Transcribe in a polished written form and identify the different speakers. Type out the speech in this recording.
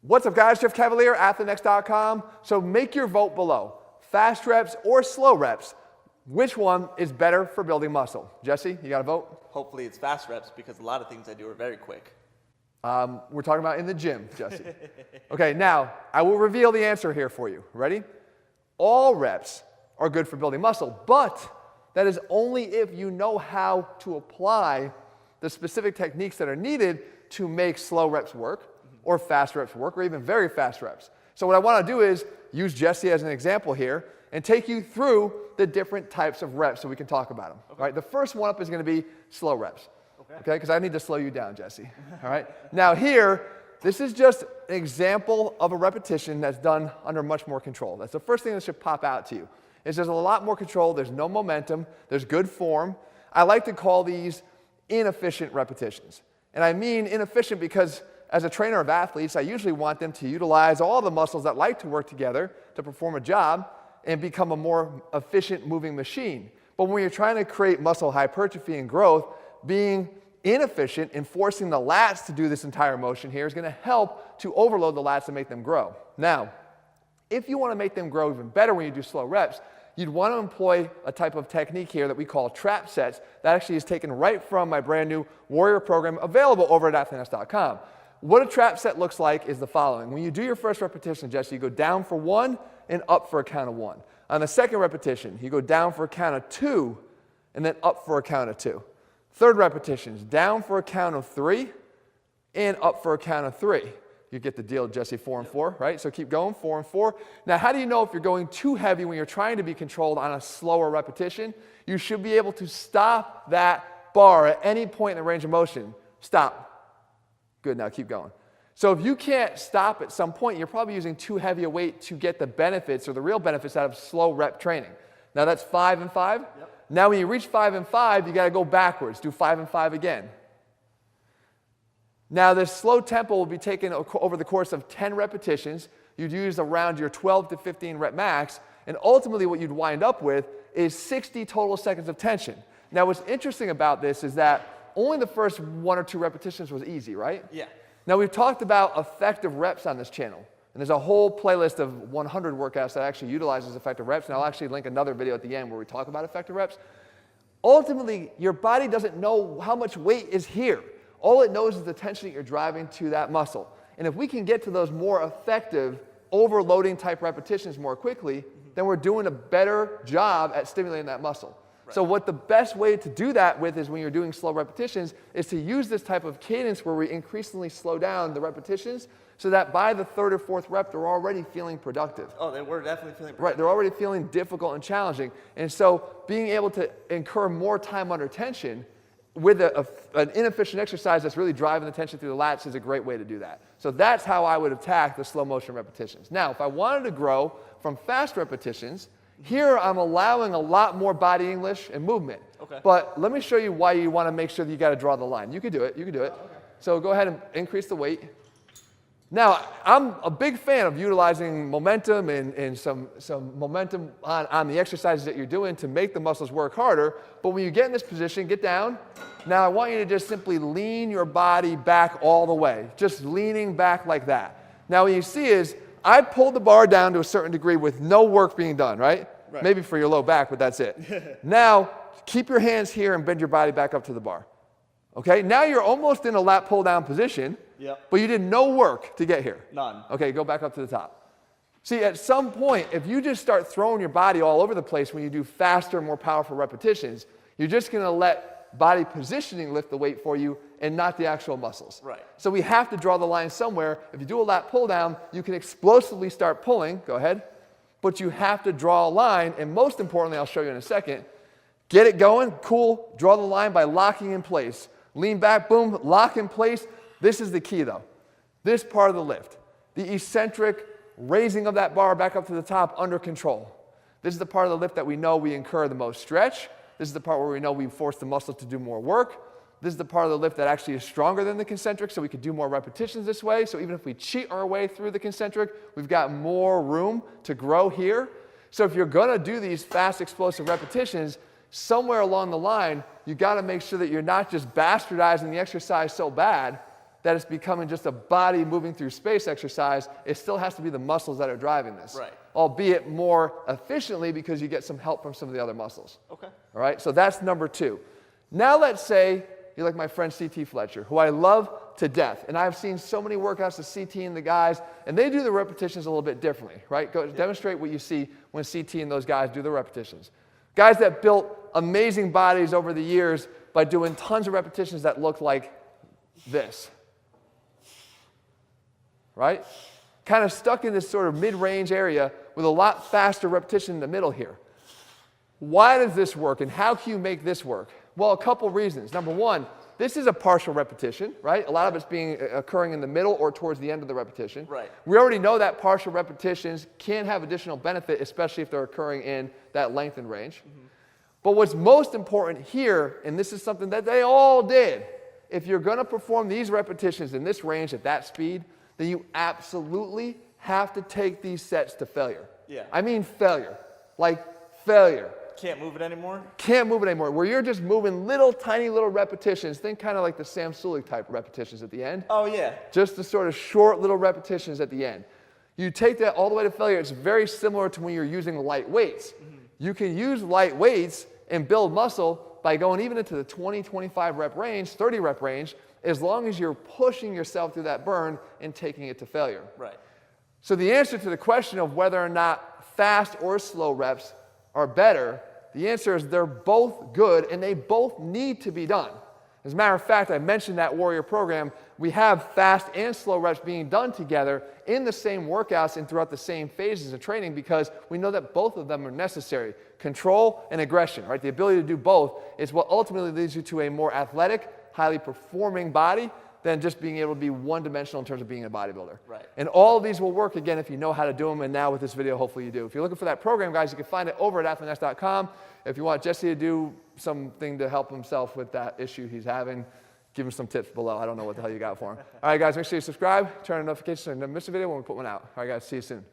Speaker 1: What's up, guys? Jeff Cavalier, ATHLEAN-X.com. So make your vote below. Fast reps or slow reps, which one is better for building muscle? Jesse, you got a vote?
Speaker 2: Hopefully it's fast reps because a lot of things I do are very quick.
Speaker 1: We're talking about in the gym, Jesse. Okay, now, I will reveal the answer here for you. Ready? All reps are good for building muscle, but that is only if you know how to apply the specific techniques that are needed to make slow reps work, or fast reps work, or even very fast reps. So what I want to do is use Jesse as an example here and take you through the different types of reps so we can talk about them. Okay. Right? The first one up is going to be slow reps. Okay? Because I need to slow you down, Jesse. All right? Now here, this is just an example of a repetition that's done under much more control. That's the first thing that should pop out to you. Is there's a lot more control, there's no momentum, there's good form. I like to call these inefficient repetitions. And I mean inefficient because as a trainer of athletes, I usually want them to utilize all the muscles that like to work together to perform a job and become a more efficient moving machine. But when you're trying to create muscle hypertrophy and growth, being inefficient in forcing the lats to do this entire motion here is going to help to overload the lats and make them grow. Now, if you want to make them grow even better when you do slow reps, you'd want to employ a type of technique here that we call trap sets that actually is taken right from my brand new Warrior program available over at ATHLEAN-X.com. What a trap set looks like is the following. When you do your first repetition, Jesse, you go down for 1 and up for a count of 1. On the second repetition, you go down for a count of 2 and then up for a count of 2. Third repetition is down for a count of 3 and up for a count of 3. You get the deal, Jesse, 4 and 4, right? So keep going, 4 and 4. Now, how do you know if you're going too heavy when you're trying to be controlled on a slower repetition? You should be able to stop that bar at any point in the range of motion. Stop. Good, now keep going. So if you can't stop at some point, you're probably using too heavy a weight to get the benefits or the real benefits out of slow rep training. Now that's 5 and 5. Yep. Now when you reach 5 and 5, you got to go backwards. Do 5 and 5 again. Now this slow tempo will be taken over the course of 10 repetitions. You'd use around your 12 to 15 rep max, and ultimately what you'd wind up with is 60 total seconds of tension. Now what's interesting about this is that only the first 1 or 2 repetitions was easy, right?
Speaker 2: Yeah.
Speaker 1: Now we've talked about effective reps on this channel, and there's a whole playlist of 100 workouts that actually utilizes effective reps, and I'll actually link another video at the end where we talk about effective reps. Ultimately, your body doesn't know how much weight is here. All it knows is the tension that you're driving to that muscle. And if we can get to those more effective overloading type repetitions more quickly, then we're doing a better job at stimulating that muscle. Right. So what the best way to do that with is when you're doing slow repetitions is to use this type of cadence where we increasingly slow down the repetitions so that by the 3rd or 4th rep, they're already feeling productive.
Speaker 2: Oh, they were definitely feeling productive.
Speaker 1: Right, they're already feeling difficult and challenging. And so being able to incur more time under tension with an inefficient exercise that's really driving the tension through the lats is a great way to do that. So that's how I would attack the slow motion repetitions. Now, if I wanted to grow from fast repetitions, here I'm allowing a lot more body English and movement. Okay. But let me show you why you want to make sure that you got to draw the line. You can do it. You can do it. Oh, okay. So go ahead and increase the weight. Now, I'm a big fan of utilizing momentum and some momentum on the exercises that you're doing to make the muscles work harder. But when you get in this position, get down. Now, I want you to just simply lean your body back all the way. Just leaning back like that. Now, what you see is I pulled the bar down to a certain degree with no work being done, right? Right. Maybe for your low back, but that's it. Now, keep your hands here and bend your body back up to the bar. Okay, now you're almost in a lat pull down position, yep. But you did no work to get here.
Speaker 2: None.
Speaker 1: Okay, go back up to the top. See, at some point, if you just start throwing your body all over the place when you do faster, more powerful repetitions, you're just going to let body positioning lift the weight for you and not the actual muscles.
Speaker 2: Right.
Speaker 1: So we have to draw the line somewhere. If you do a lat pull down, you can explosively start pulling. Go ahead. But you have to draw a line, and most importantly, I'll show you in a second, get it going, cool, draw the line by locking in place. Lean back, boom, lock in place. This is the key though. This part of the lift, the eccentric raising of that bar back up to the top under control. This is the part of the lift that we know we incur the most stretch. This is the part where we know we force the muscles to do more work. This is the part of the lift that actually is stronger than the concentric, so we could do more repetitions this way. So even if we cheat our way through the concentric, we've got more room to grow here. So if you're going to do these fast, explosive repetitions, somewhere along the line, you got to make sure that you're not just bastardizing the exercise so bad that it's becoming just a body moving through space exercise. It still has to be the muscles that are driving this.
Speaker 2: Right.
Speaker 1: Albeit more efficiently because you get some help from some of the other muscles.
Speaker 2: Okay.
Speaker 1: All right, so that's number 2. Now let's say you're like my friend C.T. Fletcher, who I love to death. And I've seen so many workouts of C.T. and the guys, and they do the repetitions a little bit differently, right? Go demonstrate what you see when C.T. and those guys do the repetitions. Guys that built amazing bodies over the years by doing tons of repetitions that look like this. Right? Kind of stuck in this sort of mid-range area with a lot faster repetition in the middle here. Why does this work, and how can you make this work? Well, a couple reasons. Number one, this is a partial repetition, right? A lot of it's occurring in the middle or towards the end of the repetition.
Speaker 2: Right.
Speaker 1: We already know that partial repetitions can have additional benefit, especially if they're occurring in that lengthened range. Mm-hmm. But what's most important here, and this is something that they all did, if you're going to perform these repetitions in this range at that speed, then you absolutely have to take these sets to failure.
Speaker 2: Yeah.
Speaker 1: I mean failure. Like failure.
Speaker 2: Can't move it anymore?
Speaker 1: Can't move it anymore. Where you're just moving little, tiny little repetitions. Think kind of like the Sam Sulek type repetitions at the end.
Speaker 2: Oh, yeah.
Speaker 1: Just the sort of short little repetitions at the end. You take that all the way to failure. It's very similar to when you're using light weights. Mm-hmm. You can use light weights and build muscle by going even into the 20, 25 rep range, 30 rep range, as long as you're pushing yourself through that burn and taking it to failure.
Speaker 2: Right.
Speaker 1: So the answer to the question of whether or not fast or slow reps are better, the answer is they're both good and they both need to be done. As a matter of fact, I mentioned that Warrior program. We have fast and slow reps being done together in the same workouts and throughout the same phases of training because we know that both of them are necessary. Control and aggression, right? The ability to do both is what ultimately leads you to a more athletic, highly performing body than just being able to be one-dimensional in terms of being a bodybuilder.
Speaker 2: Right.
Speaker 1: And all of these will work, again, if you know how to do them, and now with this video, hopefully you do. If you're looking for that program, guys, you can find it over at ATHLEAN-X.com. If you want Jesse to do something to help himself with that issue he's having, give him some tips below. I don't know what the hell you got for him. All right, guys, make sure you subscribe, turn on notifications so you never miss a video when we put one out. All right, guys, see you soon.